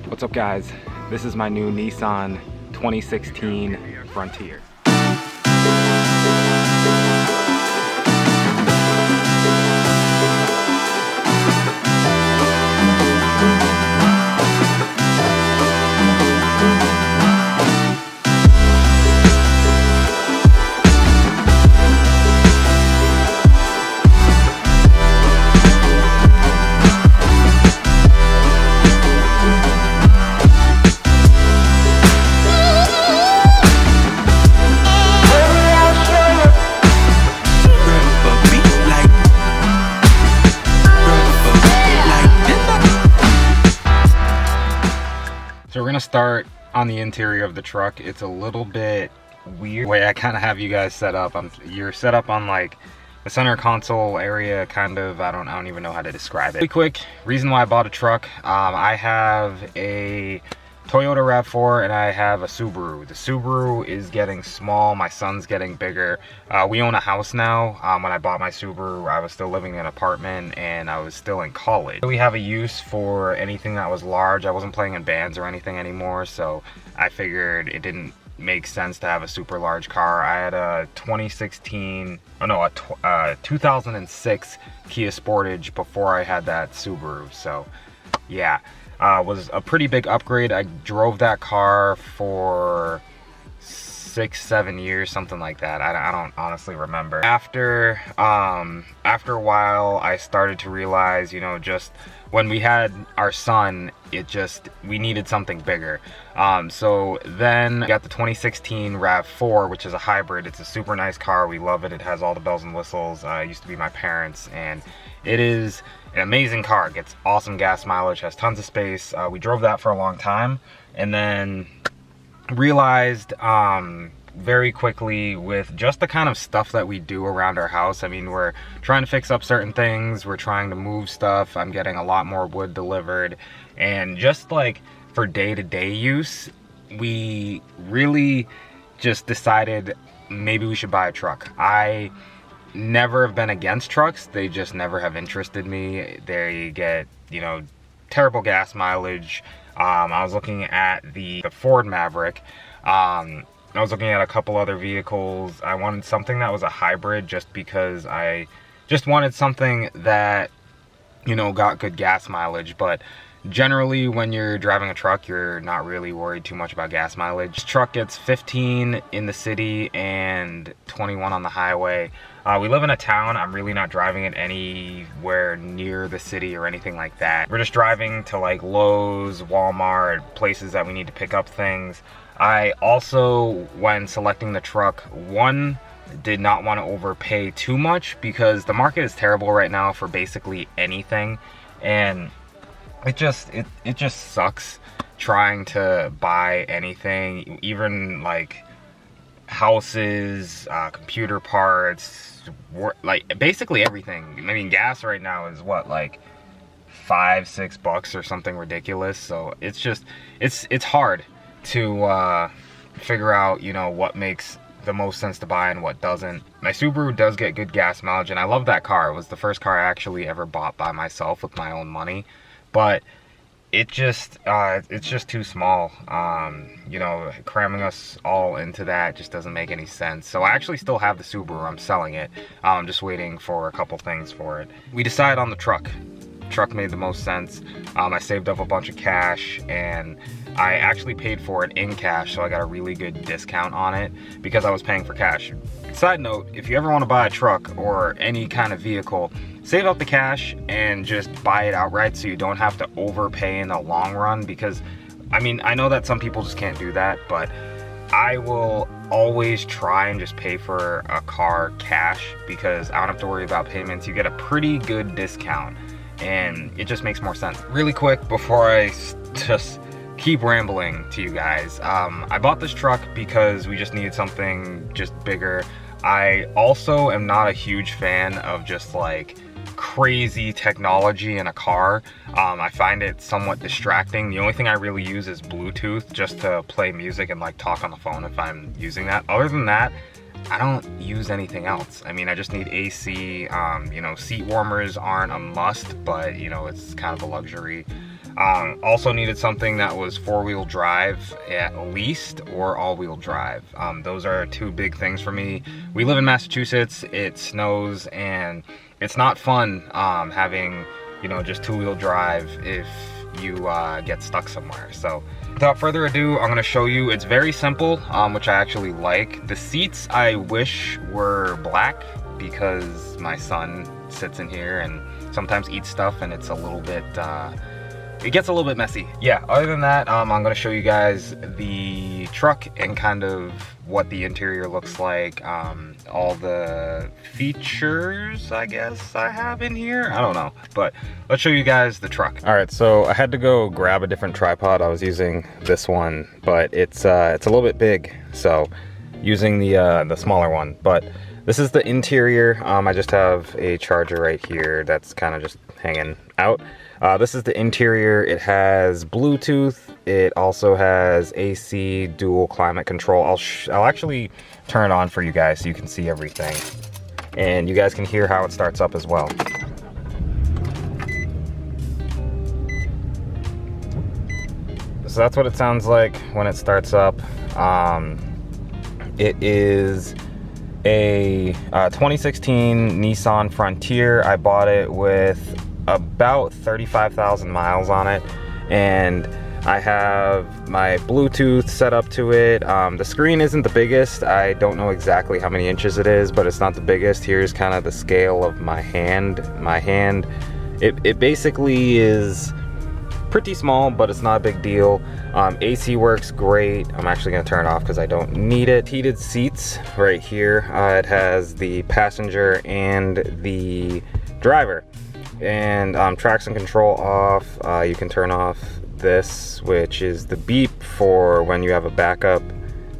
What's up guys? This is my new Nissan 2016 Frontier. So we're gonna start on the interior of the truck. It's a little bit weird the way I kind of have you guys set up. You're set up on like the center console area, kind of. I don't even know how to describe it. Really quick, reason why I bought a truck. I have a Toyota RAV4 and I have a Subaru. The Subaru is getting small, my son's getting bigger. We own a house now. When I bought my Subaru, I was still living in an apartment and I was still in college. We have a use for anything that was large. I wasn't playing in bands or anything anymore, so I figured it didn't make sense to have a super large car. I had a 2006 Kia Sportage before I had that Subaru, so yeah. Was a pretty big upgrade. I drove that car for 6-7 years, something like that. I don't honestly remember. After a while, I started to realize, you know, just when we had our son, we needed something bigger. So then I got the 2016 RAV4, which is a hybrid. It's a super nice car. We love it. It has all the bells and whistles. It used to be my parents, and it is an amazing car. It gets awesome gas mileage, has tons of space. We drove that for a long time and then realized very quickly with just the kind of stuff that we do around our house. I mean, we're trying to fix up certain things, we're trying to move stuff, I'm getting a lot more wood delivered, and just like for day-to-day use, we really just decided maybe we should buy a truck. I never have been against trucks, they just never have interested me. They get, you know, terrible gas mileage. I was looking at the Ford Maverick. I was looking at a couple other vehicles. I wanted something that was a hybrid just because I just wanted something that, you know, got good gas mileage. But generally when you're driving a truck, you're not really worried too much about gas mileage. This truck gets 15 in the city and 21 on the highway. We live in a town. I'm really not driving it anywhere near the city or anything like that. We're just driving to like Lowe's, Walmart, places that we need to pick up things. I also, when selecting the truck, did not want to overpay too much because the market is terrible right now for basically anything, and it just sucks trying to buy anything, even like houses, computer parts, like basically everything. I mean, gas right now is what, like $5-6 or something ridiculous. So it's just it's hard to figure out, you know, what makes the most sense to buy and what doesn't. My Subaru does get good gas mileage and I love that car. It was the first car I actually ever bought by myself with my own money, but it's just too small. You know, cramming us all into that just doesn't make any sense. So I actually still have the Subaru. I'm selling it. I'm just waiting for a couple things for it. We decided on the truck. Truck made the most sense. I saved up a bunch of cash and I actually paid for it in cash, so I got a really good discount on it because I was paying for cash. Side note, if you ever want to buy a truck or any kind of vehicle, save up the cash and just buy it outright so you don't have to overpay in the long run, because I mean, I know that some people just can't do that, but I will always try and just pay for a car cash because I don't have to worry about payments. You get a pretty good discount and it just makes more sense. Really quick before I just keep rambling to you guys, I bought this truck because we just needed something just bigger. I also am not a huge fan of just like crazy technology in a car. I find it somewhat distracting. The only thing I really use is Bluetooth just to play music and like talk on the phone if I'm using that. Other than that, I don't use anything else. I mean, I just need AC. You know, seat warmers aren't a must, but you know, it's kind of a luxury. Also needed something that was 4-wheel drive at least, or all-wheel drive. Those are two big things for me. We live in Massachusetts, it snows, and it's not fun having, you know, just 2-wheel drive if you get stuck somewhere. So without further ado, I'm gonna show you. It's very simple, which I actually like. The seats I wish were black because my son sits in here and sometimes eats stuff, and it's a little bit, it gets a little bit messy. Yeah, other than that, I'm gonna show you guys the truck and kind of what the interior looks like, all the features, I guess, I have in here. I don't know, but let's show you guys the truck. All right, so I had to go grab a different tripod. I was using this one, but it's a little bit big, so using the smaller one. But this is the interior. I just have a charger right here that's kind of just hanging out. This is the interior. It has Bluetooth. It also has AC, dual climate control. I'll actually turn it on for you guys so you can see everything. And you guys can hear how it starts up as well. So that's what it sounds like when it starts up. It is a 2016 Nissan Frontier. I bought it with about 35,000 miles on it, and I have my Bluetooth set up to it. The screen isn't the biggest. I don't know exactly how many inches it is, but it's not the biggest. Here's kind of the scale of my hand. It basically is pretty small, but it's not a big deal. AC works great. I'm actually gonna turn it off because I don't need it. Heated seats right here. It has the passenger and the driver. And traction control off. You can turn off this, which is the beep for when you have a backup,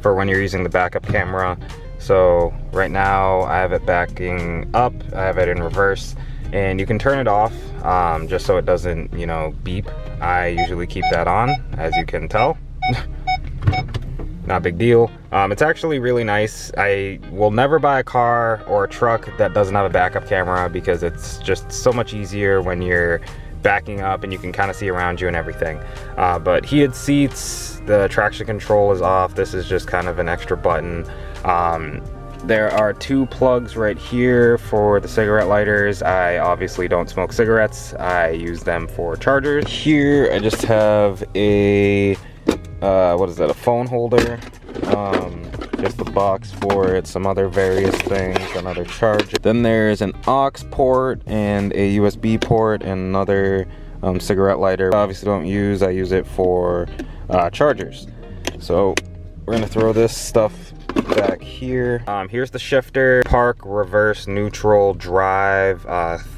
for when you're using the backup camera. So right now I have it backing up, I have it in reverse, and you can turn it off just so it doesn't, you know, beep. I usually keep that on, as you can tell. Not a big deal. It's actually really nice. I will never buy a car or a truck that doesn't have a backup camera because it's just so much easier when you're backing up and you can kind of see around you and everything. But heated seats, the traction control is off. This is just kind of an extra button. There are two plugs right here for the cigarette lighters. I obviously don't smoke cigarettes. I use them for chargers. Here I just have a what is that, a phone holder, just a box for it, some other various things, another charger. Then there's an aux port and a USB port and another cigarette lighter. I obviously don't use, I use it for chargers. So we're gonna throw this stuff back here. Here's the shifter: park, reverse, neutral, drive,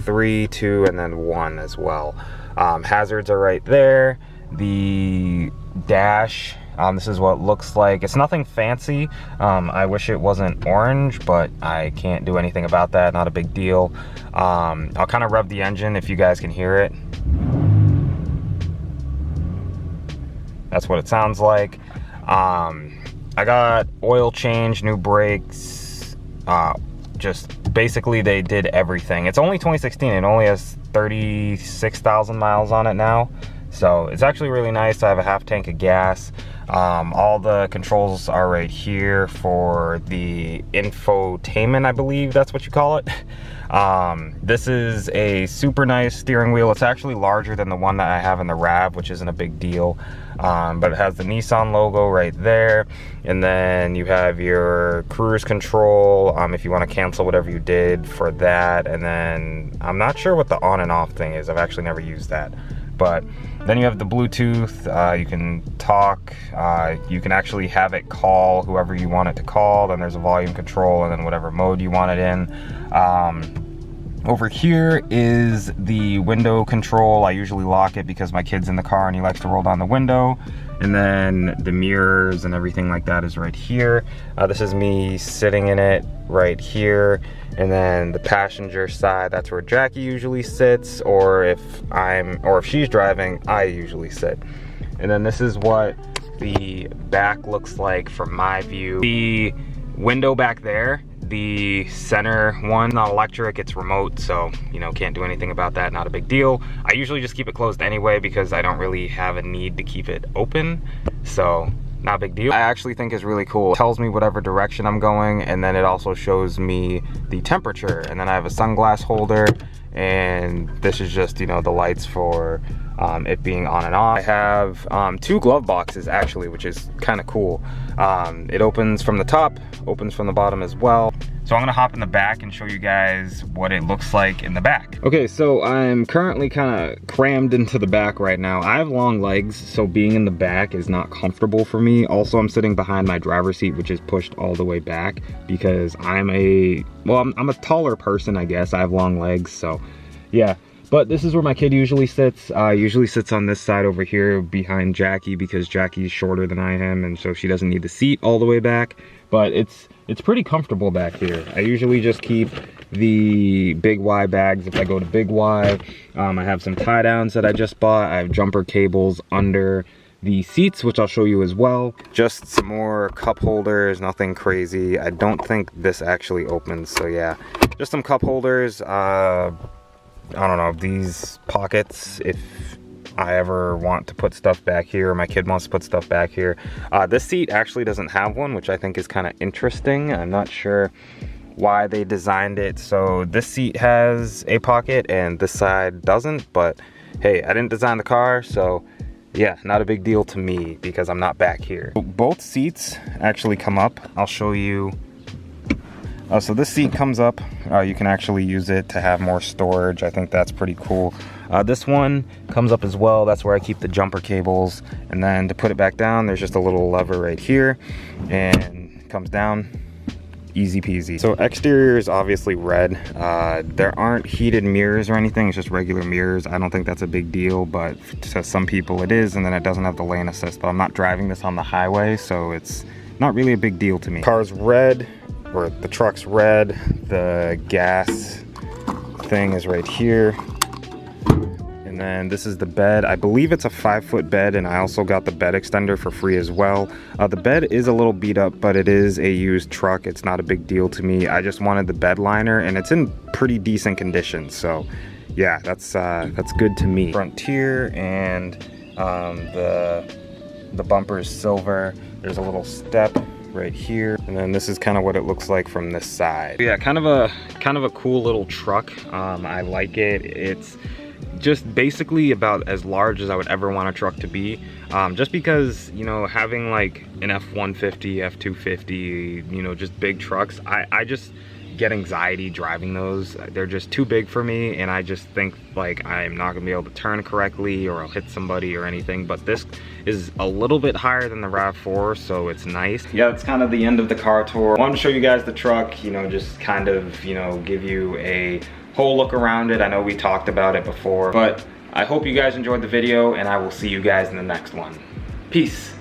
3, 2, and then 1 as well. Hazards are right there. The dash, this is what it looks like. It's nothing fancy. I wish it wasn't orange, but I can't do anything about that. Not a big deal. I'll kind of rev the engine if you guys can hear it. That's what it sounds like. I got oil change, new brakes, just basically they did everything. It's only 2016, it only has 36,000 miles on it now. So it's actually really nice. I have a half tank of gas. All the controls are right here for the infotainment, I believe that's what you call it. This is a super nice steering wheel. It's actually larger than the one that I have in the RAV, which isn't a big deal. But it has the Nissan logo right there. And then you have your cruise control, if you want to cancel whatever you did for that. And then I'm not sure what the on and off thing is. I've actually never used that. But then you have the Bluetooth, you can talk, you can actually have it call whoever you want it to call. Then there's a volume control and then whatever mode you want it in. Over here is the window control. I usually lock it because my kid's in the car and he likes to roll down the window. And then the mirrors and everything like that is right here. This is me sitting in it right here. And then the passenger side, that's where Jackie usually sits, or if she's driving, I usually sit. And then this is what the back looks like from my view. The window back there the center one, not electric, it's remote, so you know, can't do anything about that, not a big deal. I usually just keep it closed anyway because I don't really have a need to keep it open, so not a big deal. I actually think is really cool. It tells me whatever direction I'm going, and then it also shows me the temperature, and then I have a sunglass holder, and this is just, you know, the lights for it being on and off. I have 2 glove boxes actually, which is kind of cool. It opens from the top, opens from the bottom as well. So I'm gonna hop in the back and show you guys what it looks like in the back. Okay, so I'm currently kind of crammed into the back right now. I have long legs, so being in the back is not comfortable for me. Also, I'm sitting behind my driver's seat, which is pushed all the way back because I'm a taller person, I guess. I have long legs, so yeah. But this is where my kid usually sits. Usually sits on this side over here behind Jackie because Jackie's shorter than I am, and so she doesn't need the seat all the way back. But it's pretty comfortable back here. I usually just keep the Big Y bags if I go to Big Y. I have some tie downs that I just bought. I have jumper cables under the seats, which I'll show you as well. Just some more cup holders, nothing crazy. I don't think this actually opens, so yeah. Just some cup holders. I don't know, these pockets, if I ever want to put stuff back here, or my kid wants to put stuff back here. This seat actually doesn't have one, which I think is kind of interesting. I'm not sure why they designed it so this seat has a pocket and this side doesn't, but hey, I didn't design the car, so yeah, not a big deal to me because I'm not back here. Both seats actually come up. I'll show you. So this seat comes up. You can actually use it to have more storage. I think that's pretty cool. This one comes up as well. That's where I keep the jumper cables. And then to put it back down, there's just a little lever right here, and it comes down. Easy peasy. So exterior is obviously red. There aren't heated mirrors or anything. It's just regular mirrors. I don't think that's a big deal, but to some people it is. And then it doesn't have the lane assist. But I'm not driving this on the highway, so it's not really a big deal to me. Car's red. Or the truck's red, the gas thing is right here. And then this is the bed. I believe it's a 5-foot bed, and I also got the bed extender for free as well. The bed is a little beat up, but it is a used truck. It's not a big deal to me. I just wanted the bed liner, and it's in pretty decent condition. So yeah, that's good to me. Frontier, and the bumper is silver. There's a little step right here, and then this is kind of what it looks like from this side. Yeah, kind of a cool little truck. I like it. It's just basically about as large as I would ever want a truck to be, just because, you know, having like an F-150, F-250, you know, just big trucks, I just get anxiety driving those. They're just too big for me, and I just think like I'm not gonna be able to turn correctly, or I'll hit somebody or anything. But this is a little bit higher than the RAV4, so it's nice. Yeah, that's kind of the end of the car tour. I wanted to show you guys the truck, you know, just kind of, you know, give you a whole look around it. I know we talked about it before, but I hope you guys enjoyed the video, and I will see you guys in the next one. Peace.